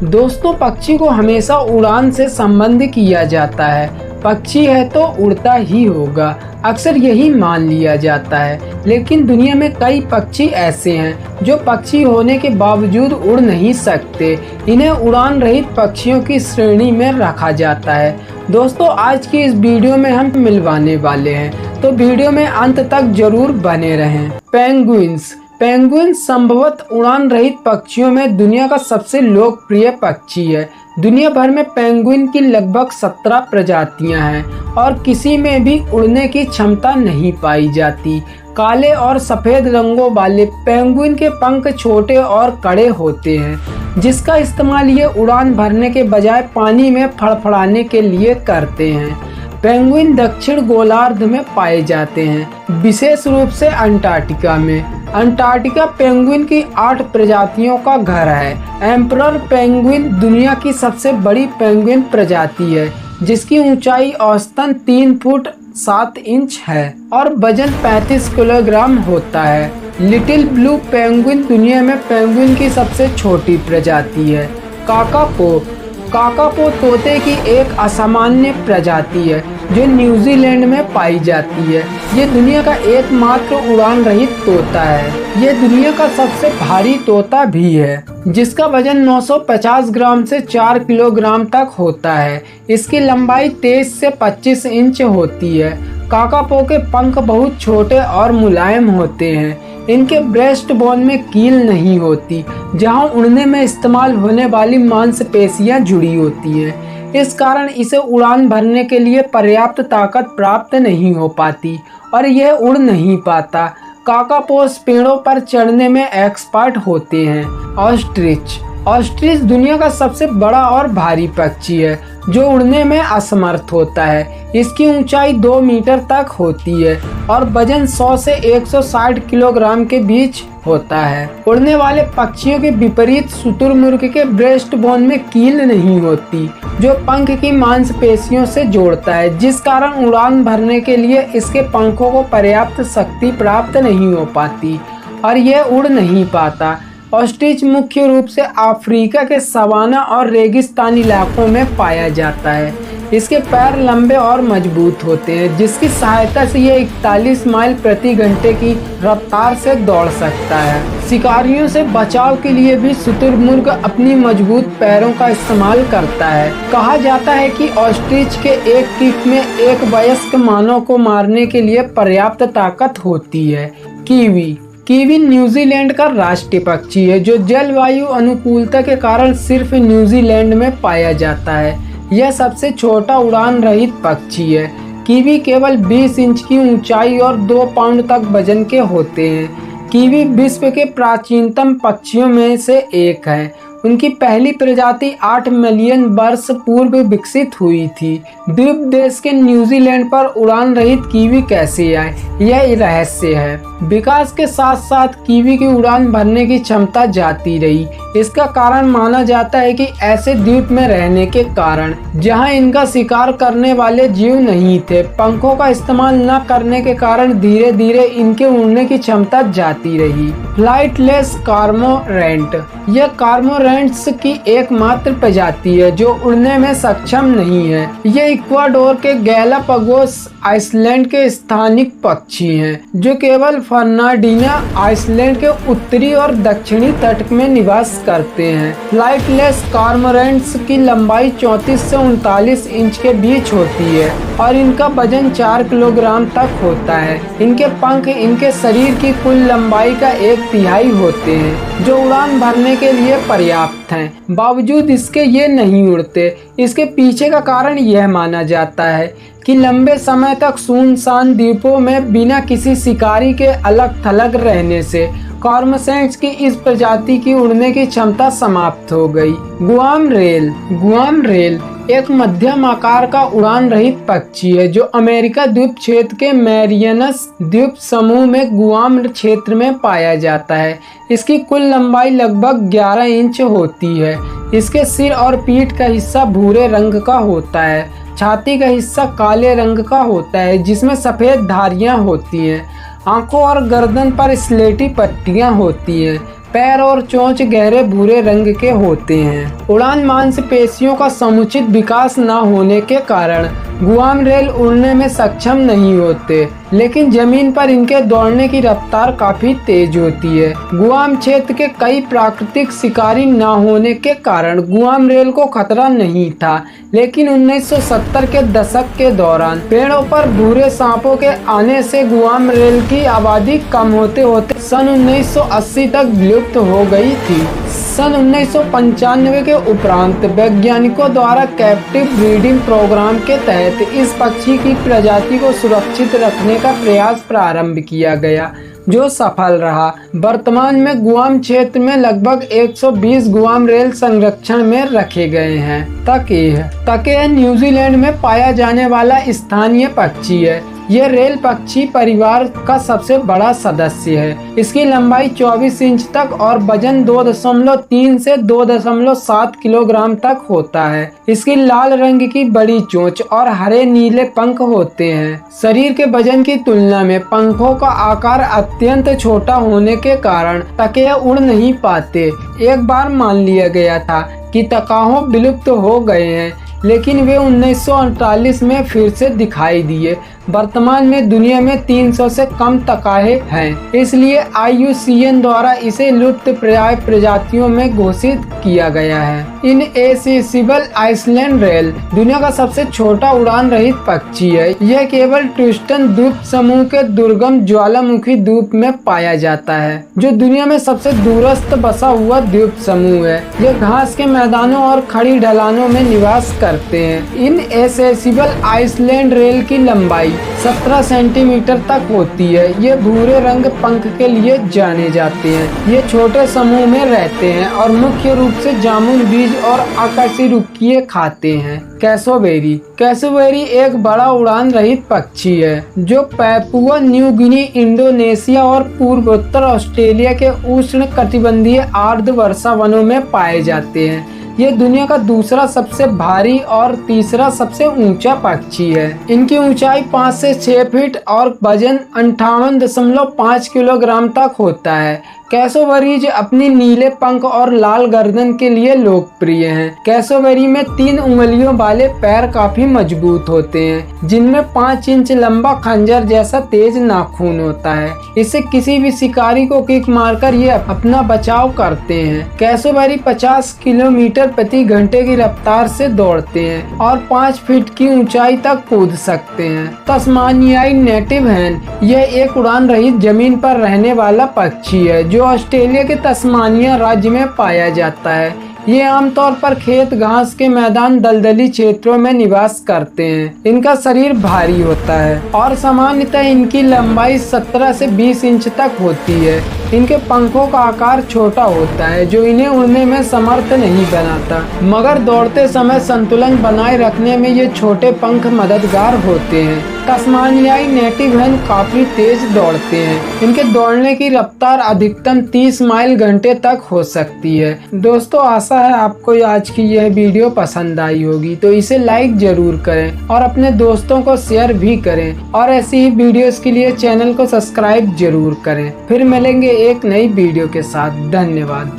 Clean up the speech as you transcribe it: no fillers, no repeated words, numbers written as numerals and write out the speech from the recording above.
दोस्तों, पक्षी को हमेशा उड़ान से संबंध किया जाता है। पक्षी है तो उड़ता ही होगा, अक्सर यही मान लिया जाता है। लेकिन दुनिया में कई पक्षी ऐसे हैं जो पक्षी होने के बावजूद उड़ नहीं सकते। इन्हें उड़ान रहित पक्षियों की श्रेणी में रखा जाता है। दोस्तों, आज की इस वीडियो में हम मिलवाने वाले हैं, तो वीडियो में अंत तक जरूर बने रहें। पेंगुइन संभवतः उड़ान रहित पक्षियों में दुनिया का सबसे लोकप्रिय पक्षी है। दुनिया भर में पेंगुइन की लगभग 17 प्रजातियां हैं और किसी में भी उड़ने की क्षमता नहीं पाई जाती। काले और सफ़ेद रंगों वाले पेंगुइन के पंख छोटे और कड़े होते हैं, जिसका इस्तेमाल ये उड़ान भरने के बजाय पानी में फड़फड़ाने के लिए करते हैं। पेंगुइन दक्षिण गोलार्ध में पाए जाते हैं, विशेष रूप से अंटार्कटिका में। अंटार्कटिका पेंगुइन की 8 प्रजातियों का घर है। एम्परर पेंगुइन दुनिया की सबसे बड़ी पेंगुइन प्रजाति है, जिसकी ऊंचाई औसतन 3 फुट 7 इंच है और वजन 35 किलोग्राम होता है। लिटिल ब्लू पेंगुइन दुनिया में पेंगुइन की सबसे छोटी प्रजाति है। काकापो तोते की एक असामान्य प्रजाति है जो न्यूजीलैंड में पाई जाती है। ये दुनिया का एकमात्र उड़ान रहित तोता है। ये दुनिया का सबसे भारी तोता भी है, जिसका वजन 950 ग्राम से 4 किलोग्राम तक होता है। इसकी लंबाई 23 से 25 इंच होती है। काकापो के पंख बहुत छोटे और मुलायम होते हैं। इनके ब्रेस्ट बोन में कील नहीं होती, जहां उड़ने में इस्तेमाल होने वाली मांसपेशियां जुड़ी होती हैं। इस कारण इसे उड़ान भरने के लिए पर्याप्त ताकत प्राप्त नहीं हो पाती और यह उड़ नहीं पाता। काकापोस पेड़ों पर चढ़ने में एक्सपर्ट होते हैं। ऑस्ट्रिच दुनिया का सबसे बड़ा और भारी पक्षी है जो उड़ने में असमर्थ होता है। इसकी ऊंचाई 2 मीटर तक होती है और वजन 100 से 160 किलोग्राम के बीच होता है। उड़ने वाले पक्षियों के विपरीत शुतुरमुर्ग के ब्रेस्ट बोन में कील नहीं होती, जो पंख की मांसपेशियों से जोड़ता है, जिस कारण उड़ान भरने के लिए इसके पंखों को पर्याप्त शक्ति प्राप्त नहीं हो पाती और यह उड़ नहीं पाता। ऑस्ट्रिच मुख्य रूप से अफ्रीका के सवाना और रेगिस्तानी इलाकों में पाया जाता है। इसके पैर लंबे और मजबूत होते हैं, जिसकी सहायता से यह 41 माइल प्रति घंटे की रफ्तार से दौड़ सकता है। शिकारियों से बचाव के लिए भी शुतुरमुर्ग अपनी मजबूत पैरों का इस्तेमाल करता है। कहा जाता है कि ऑस्ट्रिच के एक किक में एक वयस्क मानव को मारने के लिए पर्याप्त ताकत होती है। कीवी न्यूजीलैंड का राष्ट्रीय पक्षी है, जो जलवायु अनुकूलता के कारण सिर्फ न्यूजीलैंड में पाया जाता है। यह सबसे छोटा उड़ान रहित पक्षी है। कीवी केवल 20 इंच की ऊंचाई और 2 पाउंड तक वजन के होते हैं। कीवी विश्व के प्राचीनतम पक्षियों में से एक है। उनकी पहली प्रजाति 8 मिलियन वर्ष पूर्व विकसित हुई थी। द्वीप देश के न्यूजीलैंड पर उड़ान रहित कीवी कैसे आए, यह रहस्य है। विकास के साथ साथ कीवी की उड़ान भरने की क्षमता जाती रही। इसका कारण माना जाता है कि ऐसे द्वीप में रहने के कारण जहां इनका शिकार करने वाले जीव नहीं थे, पंखों का इस्तेमाल न करने के कारण धीरे धीरे इनके उड़ने की क्षमता जाती रही। फ्लाइटलेस कॉर्मोरेंट, यह कॉर्मोरेंट्स की एकमात्र प्रजाति है जो उड़ने में सक्षम नहीं है। यह इक्वाडोर के गैलापागोस आइसलैंड के स्थानिक पक्षी हैं, जो केवल फर्नांडीना आइसलैंड के उत्तरी और दक्षिणी तट में निवास करते हैं। फ्लाइटलेस कॉर्मोरेंट्स की लंबाई 34 से 39 इंच के बीच होती है और इनका वजन 4 किलोग्राम तक होता है। इनके पंख इनके शरीर की कुल लंबाई का 1/3 होते हैं, जो उड़ान भरने के लिए पर्याप्त हैं। बावजूद इसके ये नहीं उड़ते। इसके पीछे का कारण यह माना जाता है कि लंबे समय तक सुनसान द्वीपों में बिना किसी शिकारी के अलग थलग रहने से कॉर्मोरेंट्स की इस प्रजाति की उड़ने की क्षमता समाप्त हो गई। गुआम रेल एक मध्यम आकार का उड़ान रहित पक्षी है जो अमेरिका द्वीप क्षेत्र के मैरियनस द्वीप समूह में गुआम क्षेत्र में पाया जाता है। इसकी कुल लंबाई लगभग 11 इंच होती है। इसके सिर और पीठ का हिस्सा भूरे रंग का होता है। छाती का हिस्सा काले रंग का होता है, जिसमें सफ़ेद धारियां होती हैं। आंखों और गर्दन पर स्लेटी पट्टियां होती हैं। पैर और चोंच गहरे भूरे रंग के होते हैं। उड़ान मांसपेशियों का समुचित विकास न होने के कारण गुआम रेल उड़ने में सक्षम नहीं होते, लेकिन जमीन पर इनके दौड़ने की रफ्तार काफी तेज होती है। गुआम क्षेत्र के कई प्राकृतिक शिकारी न होने के कारण गुआम रेल को खतरा नहीं था, लेकिन 1970 के दशक के दौरान पेड़ों पर भूरे सांपों के आने से गुआम रेल की आबादी कम होते होते सन 1980 तक विलुप्त हो गई थी। सन 1995 के उपरांत वैज्ञानिकों द्वारा कैप्टिव ब्रीडिंग प्रोग्राम के तहत इस पक्षी की प्रजाति को सुरक्षित रखने का प्रयास प्रारंभ किया गया, जो सफल रहा। वर्तमान में गुआम क्षेत्र में लगभग 120 गुआम रेल संरक्षण में रखे गए हैं। तके न्यूजीलैंड में पाया जाने वाला स्थानीय पक्षी है। यह रेल पक्षी परिवार का सबसे बड़ा सदस्य है। इसकी लंबाई 24 इंच तक और वजन 2.3 से 2.7 किलोग्राम तक होता है। इसकी लाल रंग की बड़ी चोंच और हरे नीले पंख होते हैं। शरीर के वजन की तुलना में पंखों का आकार अत्यंत छोटा होने के कारण तके उड़ नहीं पाते। एक बार मान लिया गया था कि तकाहों विलुप्त हो गए हैं, लेकिन वे 1948 में फिर से दिखाई दिए। वर्तमान में दुनिया में 300 से कम तकाहे हैं, इसलिए IUCN द्वारा इसे लुप्त प्राय प्रजातियों में घोषित किया गया है। इनएसेसिबल आइसलैंड रेल दुनिया का सबसे छोटा उड़ान रहित पक्षी है। यह केवल ट्रिस्टन द्वीप समूह के दुर्गम ज्वालामुखी द्वीप में पाया जाता है, जो दुनिया में सबसे दूरस्थ बसा हुआ द्वीप समूह है। यह घास के मैदानों और खड़ी ढलानों में निवास करते हैं। इनएसेसिबल आइसलैंड रेल की लंबाई 17 सेंटीमीटर तक होती है। ये भूरे रंग पंख के लिए जाने जाते हैं। ये छोटे समूह में रहते हैं और मुख्य रूप से जामुन बीज और अकशेरुकीय खाते हैं। कैसोबेरी एक बड़ा उड़ान रहित पक्षी है, जो पैपुआ न्यू गिनी, इंडोनेशिया और पूर्वोत्तर ऑस्ट्रेलिया के उष्ण कटिबंधीय आर्द्र वर्षा वनों में पाए जाते हैं। ये दुनिया का दूसरा सबसे भारी और तीसरा सबसे ऊंचा पक्षी है। इनकी ऊंचाई 5 से 6 फीट और वजन 58.5 किलोग्राम तक होता है। कैसोबेरीज अपनी नीले पंख और लाल गर्दन के लिए लोकप्रिय हैं। कैसोबेरी में 3 उंगलियों वाले पैर काफी मजबूत होते हैं, जिनमें 5 इंच लंबा खंजर जैसा तेज नाखून होता है। इससे किसी भी शिकारी को किक मारकर ये अपना बचाव करते हैं। कैसोबेरी 50 किलोमीटर प्रति घंटे की रफ्तार से दौड़ते हैं और 5 फीट की ऊंचाई तक कूद सकते हैं। तस्मानियाई नेटिव हैन यह एक उड़ान रहित जमीन पर रहने वाला पक्षी है, जो ऑस्ट्रेलिया के तस्मानिया राज्य में पाया जाता है। ये आमतौर पर खेत, घास के मैदान, दलदली क्षेत्रों में निवास करते हैं। इनका शरीर भारी होता है और सामान्यतः इनकी लंबाई 17 से 20 इंच तक होती है। इनके पंखों का आकार छोटा होता है, जो इन्हें उड़ने में समर्थ नहीं बनाता, मगर दौड़ते समय संतुलन बनाए रखने में ये छोटे पंख मददगार होते हैं। तस्मानियाई नेटिव हैन काफी तेज दौड़ते हैं। इनके दौड़ने की रफ्तार अधिकतम 30 माइल घंटे तक हो सकती है। दोस्तों, आशा है आपको आज की यह वीडियो पसंद आई होगी, तो इसे लाइक जरूर करें और अपने दोस्तों को शेयर भी करें और ऐसी ही वीडियोस के लिए चैनल को सब्सक्राइब जरूर करें। फिर मिलेंगे एक नई वीडियो के साथ। धन्यवाद।